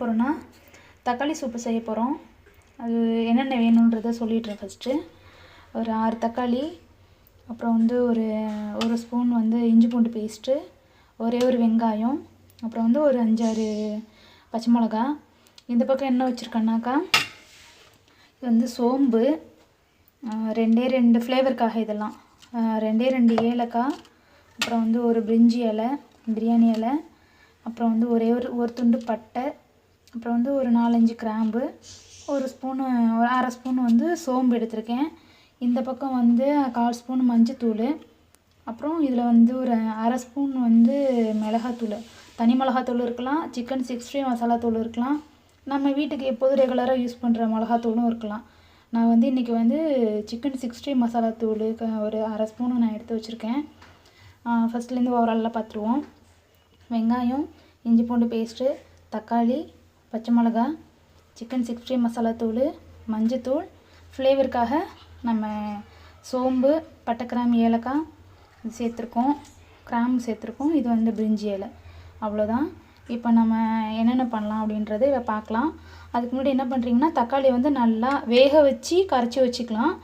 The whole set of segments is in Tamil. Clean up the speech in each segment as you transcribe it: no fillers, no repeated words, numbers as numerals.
போகிறோன்னா தக்காளி சூப்பு செய்ய போகிறோம். அது என்னென்ன வேணுன்றதை சொல்லிடுறேன். ஃபஸ்ட்டு ஒரு 6 தக்காளி, அப்புறம் வந்து ஒரு ஸ்பூன் வந்து இஞ்சி பூண்டு பேஸ்ட்டு, ஒரே ஒரு வெங்காயம், அப்புறம் வந்து ஒரு 5-6 பச்சை மிளகா. இந்த பக்கம் என்ன வச்சுருக்கேன்னாக்கா, இது வந்து சோம்பு, 2 ஃப்ளேவருக்காக இதெல்லாம் 2 ஏலக்காய், அப்புறம் வந்து ஒரு பிரிஞ்சி இலை, பிரியாணி இலை, அப்புறம் வந்து ஒரு துண்டு பட்டை, அப்புறம் வந்து ஒரு 4-5 கிராம்பு, ஒரு அரை ஸ்பூன் வந்து சோம்பு எடுத்திருக்கேன். இந்த பக்கம் வந்து 1/4 ஸ்பூன் மஞ்சத்தூள், அப்புறம் இதில் வந்து ஒரு அரை ஸ்பூன் வந்து மிளகாத்தூள், தனி மிளகாத்தூள் இருக்கலாம், சிக்கன் 65 மசாலா தூள் இருக்கலாம், நம்ம வீட்டுக்கு எப்போதும் ரெகுலராக யூஸ் பண்ணுற மிளகாத்தூளும் இருக்கலாம். நான் வந்து இன்றைக்கி வந்து சிக்கன் 65 மசாலா தூள் ஒரு அரை ஸ்பூனு நான் எடுத்து வச்சுருக்கேன். ஃபஸ்ட்லேருந்து ஓவராலாக பார்த்துருவோம். வெங்காயம், இஞ்சி பூண்டு பேஸ்ட்டு, தக்காளி, பச்சை மிளகா, சிக்கன் 65 மசாலா தூள், மஞ்சத்தூள், ஃப்ளேவருக்காக நம்ம சோம்பு, பட்டை, கிராம்பு, ஏலக்காய் இது சேர்த்துருக்கோம், கிராம்பு சேர்த்துருக்கோம். இது வந்து பிரிஞ்சி இலை. அவ்வளோதான். இப்போ நம்ம என்னென்ன பண்ணலாம் அப்படின்றத இதை பார்க்கலாம். அதுக்கு முன்னாடி என்ன பண்ணுறீங்கன்னா, தக்காளியை வந்து நல்லா வேக வச்சு கரைச்சி வச்சுக்கலாம்.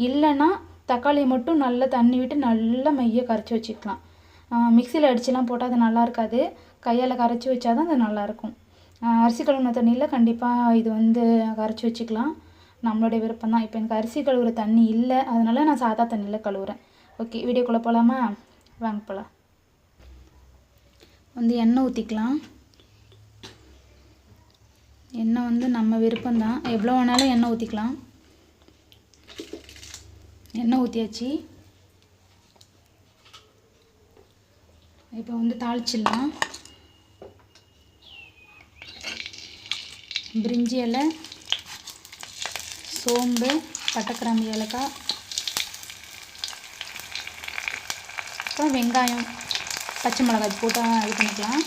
இல்லைன்னா தக்காளியை மட்டும் நல்லா தண்ணி விட்டு நல்லா மைய கரைச்சி வச்சுக்கலாம். மிக்சியில் அடிச்சுலாம் போட்டால் அது நல்லா இருக்காது. கையால் கரைச்சி வச்சா தான் அது நல்லாயிருக்கும். அரிசி கழுவுன தண்ணியில் கண்டிப்பாக இது வந்து கரைச்சி வச்சுக்கலாம். நம்மளுடைய விருப்பம் தான். இப்போ எனக்கு அரிசி கழுவுற தண்ணி இல்லை, அதனால் நான் சாதா தண்ணியில் கழுவுறேன். ஓகே, வீடியோக்குள்ளே போகலாமா? வாங்க போகலாம். வந்து எண்ணெய் ஊற்றிக்கலாம். எண்ணெய் வந்து நம்ம விருப்பம்தான், எவ்வளோ வேணாலும் எண்ணெய் ஊற்றிக்கலாம். எண்ணெய் ஊற்றியாச்சு. இப்போ வந்து தாளிச்சிடலாம். பிரிஞ்சி இலை, சோம்பு, பட்டை, கிராம்பு, ஏலக்காய், அப்புறம் வெங்காயம், பச்சை மிளகாய் போட்டு இது பண்ணிக்கலாம்.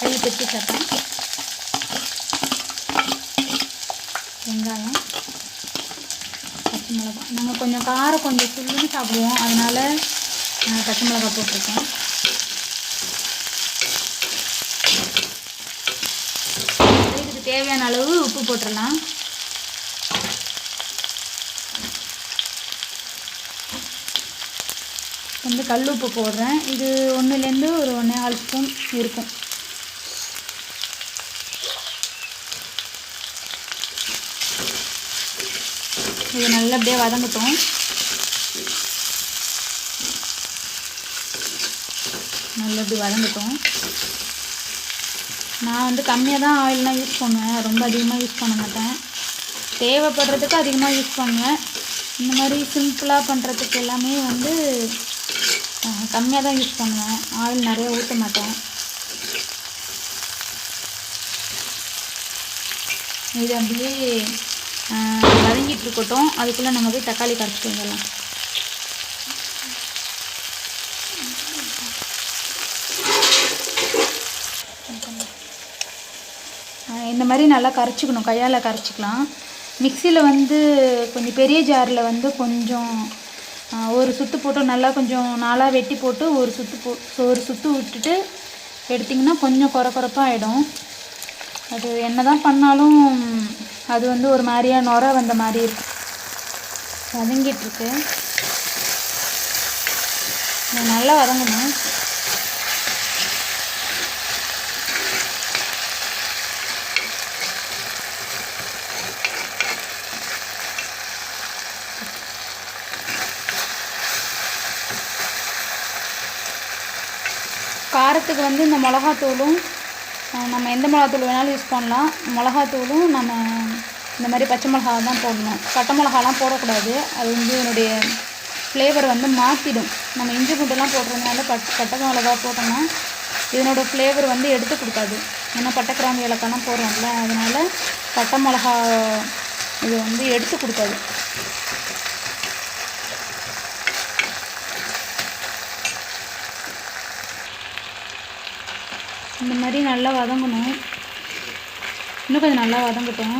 கை பெற்று சேர்ப்பேன். வெங்காயம், பச்சை மிளகாய். நாங்கள் கொஞ்சம் காரம் கொஞ்சம் சுள்ளுன்னு சாப்பிடுவோம், அதனால் நான் பச்சை மிளகாய் போட்டிருக்கேன். இதுக்கு தேவையான அளவு உப்பு போட்டுடலாம். வந்து கல் உப்பு போடுறேன். இது 1லேருந்து ஒரு 1.25 ஸ்பூன் இருக்கும். இது நல்லா அப்படியே வதங்கட்டும். நல்லா இப்படி வதங்கட்டும். நான் வந்து கம்மியாக தான் ஆயிலெலாம் யூஸ் பண்ணுவேன், ரொம்ப அதிகமாக யூஸ் பண்ண மாட்டேன். தேவைப்படுறதுக்கு அதிகமாக யூஸ் பண்ணுவேன். இந்த மாதிரி சிம்பிளாக பண்ணுறதுக்கு எல்லாமே வந்து கம்மியாக தான் யூஸ் பண்ணுவேன். ஆயில் நிறைய ஊற்ற மாட்டேன். இது அப்படியே வதங்கிட்டு இருக்கட்டும். அதுக்குள்ளே நம்ம போய் தக்காளி கரைச்சிட்டு வந்துடலாம். இந்த மாதிரி நல்லா கரைச்சிக்கணும், கையால் கரைச்சிக்கலாம். மிக்சியில் வந்து கொஞ்சம் பெரிய ஜாரில் வந்து கொஞ்சம் ஒரு சுற்று போட்டு நல்லா கொஞ்சம் நாளாக வெட்டி போட்டு ஒரு சுற்று விட்டுட்டு எடுத்திங்கன்னா கொஞ்சம் கொரப்பாக ஆகிடும். அது என்ன தான் பண்ணாலும் அது வந்து ஒரு மாதிரியாக நுர வந்த மாதிரி இருக்கு. வதங்கிட்டுருக்கு. நல்லா வதங்கணும். காரத்துக்கு வந்து இந்த மிளகாத்தூளும் நம்ம எந்த மிளகாத்தூள் வேணாலும் யூஸ் பண்ணலாம். மிளகாத்தூளும் நம்ம இந்த மாதிரி பச்சை மிளகா தான் போடணும். பட்டை மிளகாலாம் போடக்கூடாது. அது வந்து என்னுடைய ஃப்ளேவர் வந்து மாற்றிடும். நம்ம இஞ்சி பூண்டெல்லாம் போடுறதுனால பட்டை மிளகா போட்டோம்னா இதனோட ஃப்ளேவர் வந்து எடுத்து கொடுக்காது. ஏன்னா பட்டை, கிராம்பு, ஏலக்காய்லாம் போடுறோம்ல, அதனால் பட்டை மிளகா இது வந்து எடுத்து கொடுக்காது. இந்த மாதிரி நல்லா வதங்கணும். இன்னும் கொஞ்சம் நல்லா வதங்கட்டும்.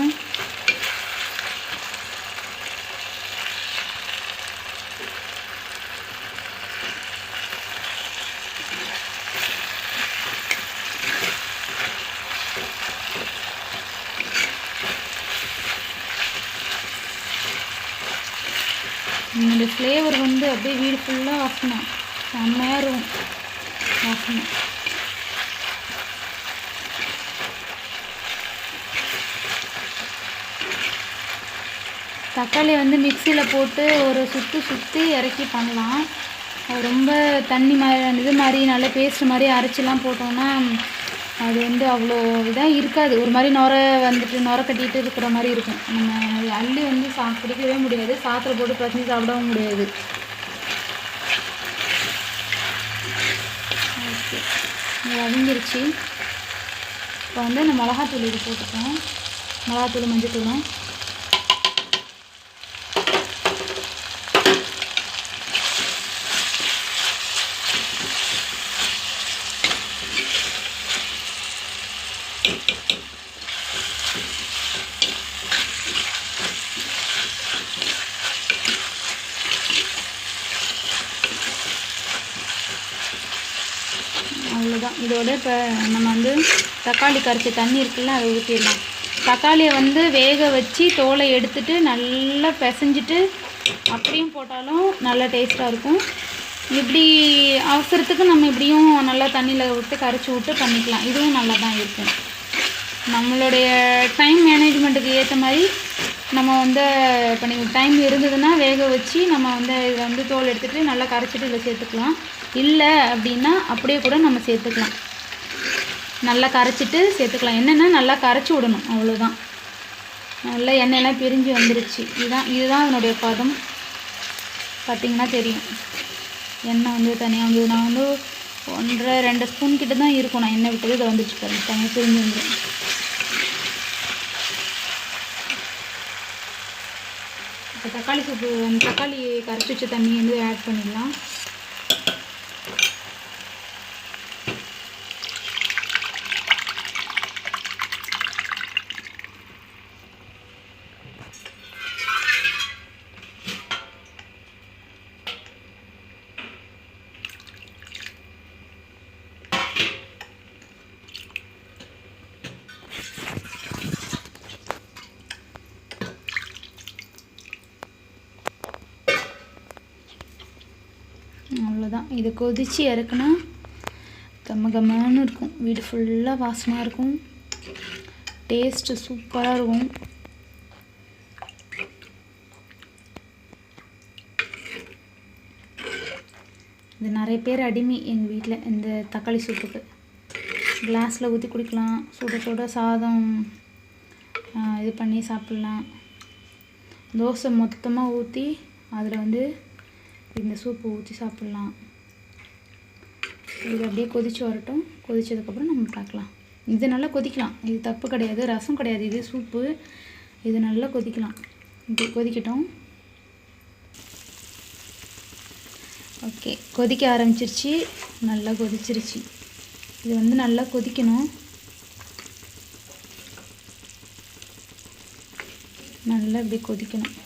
இந்த ஃப்ளேவர் வந்து அப்படியே வீடு ஃபுல்லாக வாசனை செம்மையாக இருக்கும் வாசனை. தக்காளியை வந்து மிக்சியில் போட்டு ஒரு சுற்றி இறக்கி பண்ணலாம். அது ரொம்ப தண்ணி இது மாதிரி நல்ல பேஸ்ட் மாதிரி அரைச்சிலாம் போட்டோம்னா அது வந்து அவ்வளோ இதாக இருக்காது. ஒரு மாதிரி நுர கட்டிகிட்டு இருக்கிற மாதிரி இருக்கும். நம்ம அள்ளி வந்து குடிக்கவே முடியாது, சாத்தில் போட்டு பசங்க சாப்பிடவும் முடியாது. ஓகே, வதங்கிருச்சு. இப்போ வந்து இந்த மிளகாத்தூள் இது போட்டுப்போம். மிளகாத்தூள், மஞ்சத்தூளும் அவ்வளோதான். இதோட இப்போ நம்ம வந்து தக்காளி கரைச்ச தண்ணி இருக்குல்ல, அதை ஊற்றிடலாம். தக்காளியை வந்து வேக வச்சு தோலை எடுத்துட்டு நல்லா பிசைஞ்சிட்டு அப்படியும் போட்டாலும் நல்லா டேஸ்ட்டாக இருக்கும். இப்படி அவசரத்துக்கு நம்ம இப்படியும் நல்லா தண்ணியில் விட்டு கரைச்சி விட்டு பண்ணிக்கலாம். இதுவும் நல்லா தான் இருக்கும். நம்மளுடைய டைம் மேனேஜ்மெண்ட்டுக்கு ஏற்ற மாதிரி நம்ம வந்து பண்ணி டைம் இருந்ததுன்னா வேக வச்சு நம்ம வந்து இதை வந்து தோல் எடுத்துகிட்டு நல்லா கரைச்சிட்டு இதில் சேர்த்துக்கலாம். இல்லை அப்படின்னா அப்படியே கூட நம்ம சேர்த்துக்கலாம். நல்லா கரைச்சிட்டு சேர்த்துக்கலாம். என்னென்னா நல்லா கரைச்சி விடணும், அவ்வளோதான். நல்லா எண்ணெயெல்லாம் பிரிஞ்சு வந்துருச்சு. இதுதான் அதனுடைய பதம். பார்த்திங்கன்னா தெரியும், எண்ணெய் வந்து தனியாக வந்து நான் வந்து 1.5-2 ஸ்பூன் கிட்ட தான் இருக்கும் நான் எண்ணெய் விட்டது. இதை வந்துச்சு பாருங்க, தனியாக பிரிஞ்சு வந்துடும். இப்போ தக்காளி சூப்பு, தக்காளி கரைச்சி வச்ச தண்ணி வந்து ஆட் பண்ணிடலாம். அவ்வளோதான். இது கொதித்து இறக்குனா கம்மன்னு இருக்கும். வீடு ஃபுல்லாக வாசமாக இருக்கும். டேஸ்ட்டு சூப்பராக இருக்கும். இது நிறைய பேர் அடிமை எங்கள் வீட்டில் இந்த தக்காளி சூப்புக்கு. கிளாஸில் ஊற்றி குடிக்கலாம், சுட சாதம் இது பண்ணி சாப்பிட்லாம். தோசை மொத்தமாக ஊற்றி அதில் வந்து இந்த சூப்பு ஊற்றி சாப்பிட்லாம். இது அப்படியே கொதித்து வரட்டும். கொதித்ததுக்கப்புறம் நம்ம பார்க்கலாம். இது நல்லா கொதிக்கலாம், இது தப்பு கிடையாது, ரசம் கிடையாது, இது சூப்பு. இது நல்லா கொதிக்கலாம். இப்படி கொதிக்கட்டும். ஓகே, கொதிக்க ஆரம்பிச்சிருச்சு, நல்லா கொதிச்சிருச்சு. இது வந்து நல்லா கொதிக்கணும். நல்லா இப்படி கொதிக்கணும்.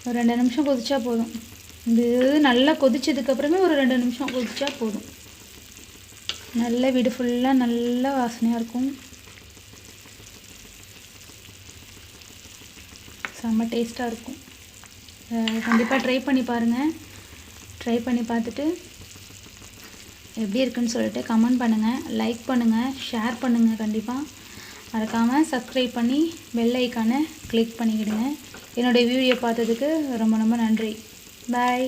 ஒரு 2 நிமிஷம் கொதிச்சா போதும். இது நல்லா கொதிச்சதுக்கப்புறமே ஒரு 2 நிமிஷம் கொதிச்சா போதும். நல்ல வீடு ஃபுல்லாக நல்லா வாசனையாக இருக்கும். செம்ம டேஸ்ட்டாக இருக்கும். கண்டிப்பாக ட்ரை பண்ணி பாருங்கள். ட்ரை பண்ணி பார்த்துட்டு எப்படி இருக்குன்னு சொல்லிட்டு கமெண்ட் பண்ணுங்கள், லைக் பண்ணுங்கள், ஷேர் பண்ணுங்கள். கண்டிப்பாக மறக்காமல் சப்ஸ்கிரைப் பண்ணி பெல் ஐக்கானை கிளிக் பண்ணிக்கிடுங்க. என்னுடைய வீடியோ பார்த்ததுக்கு ரொம்ப ரொம்ப நன்றி. பாய்.